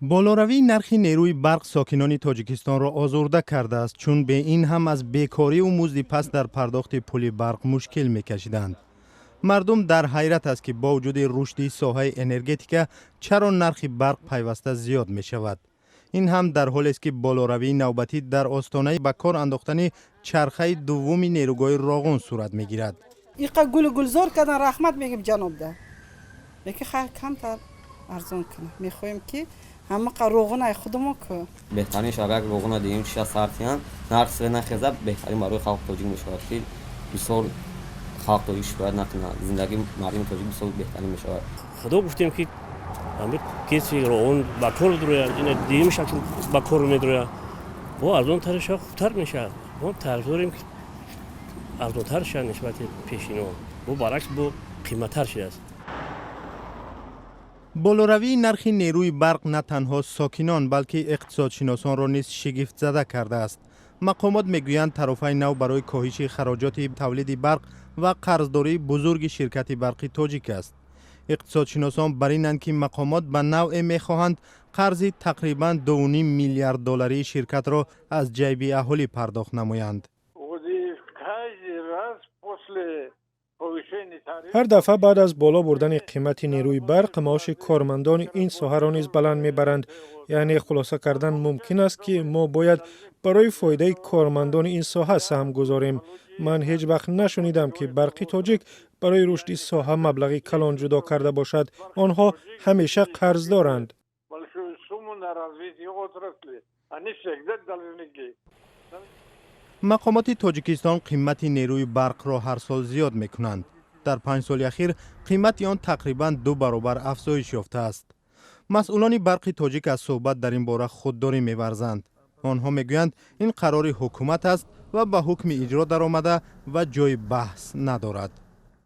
بالاروی نرخ نیروی برق ساکنان تاجیکستان را آزرده کرده است چون به این هم از بیکاری و مزد پس در پرداخت پول برق مشکل می‌کشیدند. مردم در حیرت است که با وجود رشد ساحه انرژتیک چرا نرخ برق پیوسته زیاد می شود. این هم در حالی است که بالاروی نوبتی در آستانه به کار انداختن چرخه دوم نیروگاه راغون صورت می گیرد. این گل گلزار کردن رحمت میگیم جناب ده. یکی خیلی کمتر ارزان کنه. میخوایم که همه روغن خودمون که بهترینش اگر روغن دیم 6 ساعتیان نرخ نخیزه بهترین برای خلق تاجیک میشه که بسیار خلق تاجیک شاید نکنه زندگی مردم تاجیک بسیار بهترین میشه. خدا گفتیم که همه کسی روغن با کار دروه این دیم شکل با کار میدروه و ارزان ترش خوبتر میشه. ما طرفداریم که ارزان تر شه نسبت پیشینو و برعکس با قیمت‌تر شده است. بالاروی نرخ نیروی برق نه تنها ساکنان بلکه اقتصادشناسان را نیز شگفت زده کرده است. مقامات میگویند طرفین نو برای کاهش خراجات تولید برق و قرضداری بزرگ شرکت برقی تاجیک است. اقتصادشناسان بر اینند که مقامات به نوع میخواهند قرض تقریبا 2.5 میلیارد دلاری شرکت را از جیب اهالی پرداخت نمایند. هر دفعه بعد از بالا بردن قیمت نیروی برق معاش کارمندان این ساحه را نیز بلند میبرند. یعنی خلاصه کردن ممکن است که ما باید برای فایده کارمندان این ساحه سهم گذاریم. من هیچ وقت نشنیدم که برقی تاجیک برای رشد ساحه مبلغی کلان جدا کرده باشد. آنها همیشه قرض دارند. مقامات تاجیکستان قیمت نیروی برق را هر سال زیاد میکنند. در 5 سال اخیر قیمت آن تقریبا 2 برابر افزایش یافته است. مسئولان برق تاجیک از صحبت در این باره خودداری می‌ورزند. آنها میگویند این قرار حکومت است و به حکم اجرا درآمده و جای بحث ندارد.